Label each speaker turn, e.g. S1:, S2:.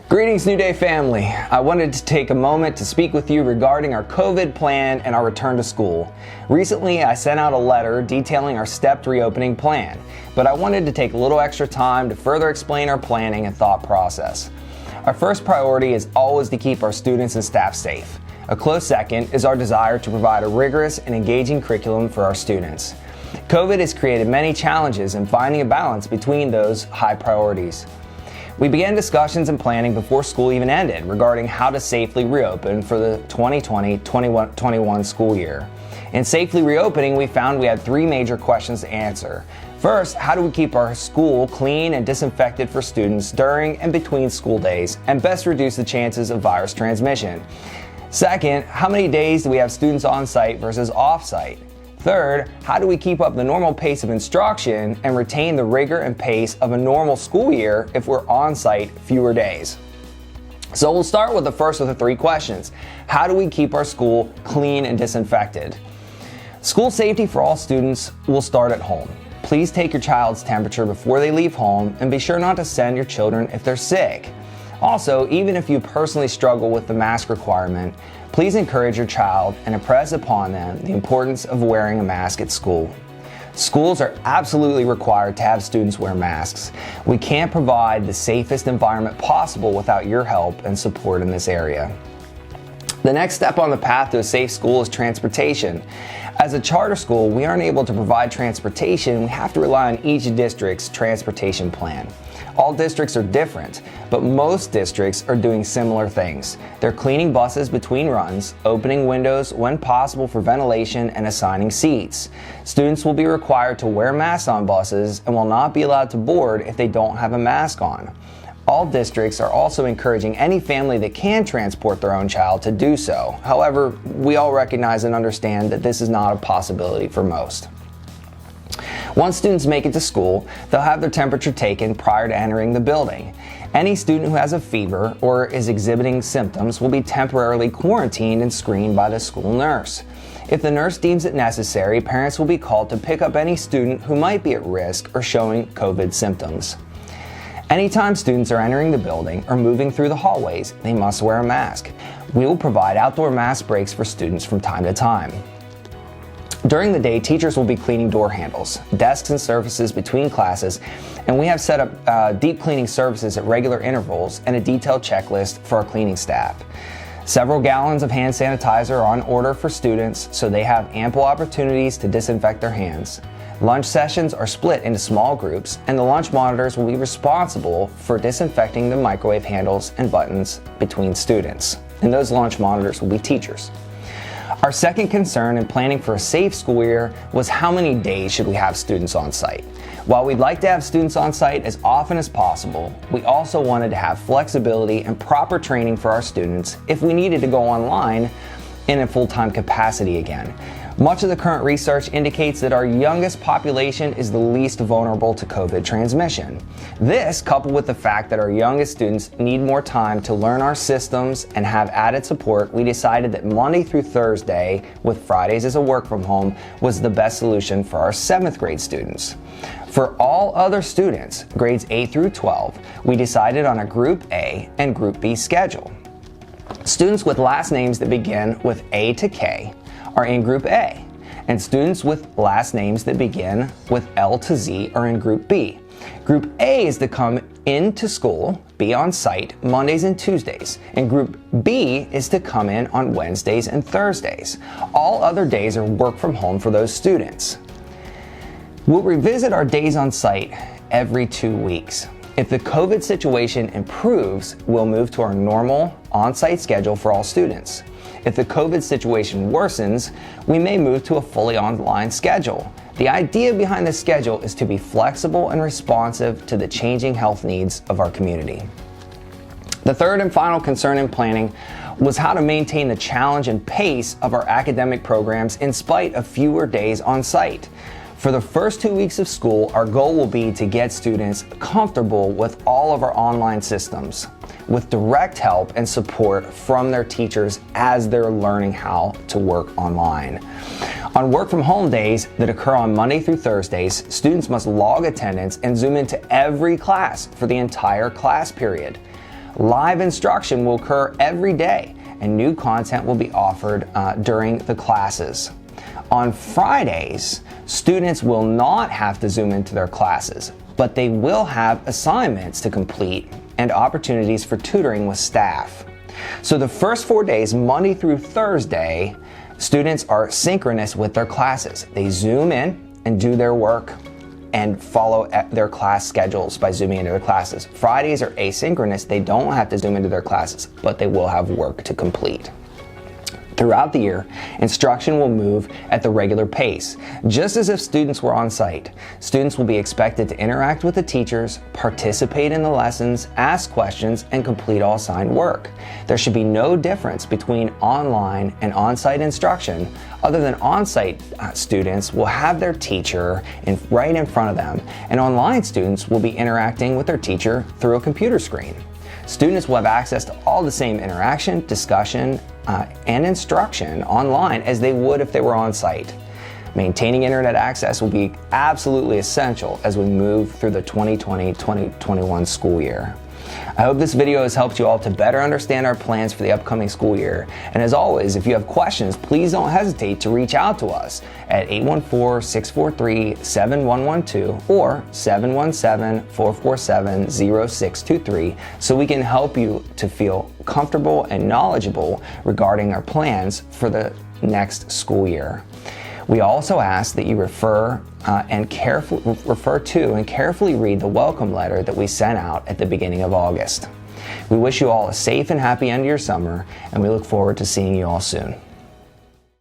S1: Greetings, New Day family. I wanted to take a moment to speak with you regarding our COVID plan and our return to school. Recently, I sent out a letter detailing our stepped reopening plan, but I wanted to take a little extra time to further explain our planning and thought process. Our first priority is always to keep our students and staff safe. A close second is our desire to provide a rigorous and engaging curriculum for our students. COVID has created many challenges in finding a balance between those high priorities. We began discussions and planning before school even ended regarding how to safely reopen for the 2020-2021 school year. In safely reopening, we found we had three major questions to answer. First, how do we keep our school clean and disinfected for students during and between school days and best reduce the chances of virus transmission? Second, how many days do we have students on site versus off site? Third, how do we keep up the normal pace of instruction and retain the rigor and pace of a normal school year if we're on site fewer days? So we'll start with the first of the three questions. How do we keep our school clean and disinfected? School safety for all students will start at home. Please take your child's temperature before they leave home and be sure not to send your children if they're sick. Also, even if you personally struggle with the mask requirement, please encourage your child and impress upon them the importance of wearing a mask at school. Schools are absolutely required to have students wear masks. We can't provide the safest environment possible without your help and support in this area. The next step on the path to a safe school is transportation. As a charter school, we aren't able to provide transportation. We have to rely on each district's transportation plan. All districts are different, but most districts are doing similar things. They're cleaning buses between runs, opening windows when possible for ventilation, and assigning seats. Students will be required to wear masks on buses and will not be allowed to board if they don't have a mask on. All districts are also encouraging any family that can transport their own child to do so. However, we all recognize and understand that this is not a possibility for most. Once students make it to school, they'll have their temperature taken prior to entering the building. Any student who has a fever or is exhibiting symptoms will be temporarily quarantined and screened by the school nurse. If the nurse deems it necessary, parents will be called to pick up any student who might be at risk or showing COVID symptoms. Anytime students are entering the building or moving through the hallways, they must wear a mask. We will provide outdoor mask breaks for students from time to time. During the day, teachers will be cleaning door handles, desks and surfaces between classes, and we have set up deep cleaning services at regular intervals and a detailed checklist for our cleaning staff. Several gallons of hand sanitizer are on order for students so they have ample opportunities to disinfect their hands. Lunch sessions are split into small groups, and the lunch monitors will be responsible for disinfecting the microwave handles and buttons between students. And those lunch monitors will be teachers. Our second concern in planning for a safe school year was how many days should we have students on site. While we'd like to have students on site as often as possible, we also wanted to have flexibility and proper training for our students if we needed to go online in a full-time capacity again. Much of the current research indicates that our youngest population is the least vulnerable to COVID transmission. This, coupled with the fact that our youngest students need more time to learn our systems and have added support, we decided that Monday through Thursday, with Fridays as a work from home, was the best solution for our 7th grade students. For all other students, grades 8 through 12, we decided on a Group A and Group B schedule. Students with last names that begin with A to K are in Group A, and students with last names that begin with L to Z are in Group B. Group A is to come into school, be on site Mondays and Tuesdays, and Group B is to come in on Wednesdays and Thursdays. All other days are work from home for those students. We'll revisit our days on site every 2 weeks. If the COVID situation improves, we'll move to our normal on-site schedule for all students. If the COVID situation worsens, we may move to a fully online schedule. The idea behind the schedule is to be flexible and responsive to the changing health needs of our community. The third and final concern in planning was how to maintain the challenge and pace of our academic programs in spite of fewer days on site. For the first 2 weeks of school, our goal will be to get students comfortable with all of our online systems, with direct help and support from their teachers as they're learning how to work online. On work from home days that occur on Monday through Thursdays, students must log attendance and zoom into every class for the entire class period. Live instruction will occur every day, and new content will be offered during the classes. On Fridays, students will not have to Zoom into their classes, but they will have assignments to complete and opportunities for tutoring with staff. So the first 4 days, Monday through Thursday, students are synchronous with their classes. They Zoom in and do their work and follow their class schedules by Zooming into their classes. Fridays are asynchronous. They don't have to Zoom into their classes, but they will have work to complete. Throughout the year, instruction will move at the regular pace, just as if students were on site. Students will be expected to interact with the teachers, participate in the lessons, ask questions, and complete all assigned work. There should be no difference between online and on-site instruction, other than on-site students will have their teacher right in front of them, and online students will be interacting with their teacher through a computer screen. Students will have access to all the same interaction, discussion, and instruction online as they would if they were on site. Maintaining internet access will be absolutely essential as we move through the 2020-2021 school year. I hope this video has helped you all to better understand our plans for the upcoming school year. And as always, if you have questions, please don't hesitate to reach out to us at 814-643-7112 or 717-447-0623 so we can help you to feel comfortable and knowledgeable regarding our plans for the next school year. We also ask that you refer to and carefully read the welcome letter that we sent out at the beginning of August. We wish you all a safe and happy end of your summer, and we look forward to seeing you all soon.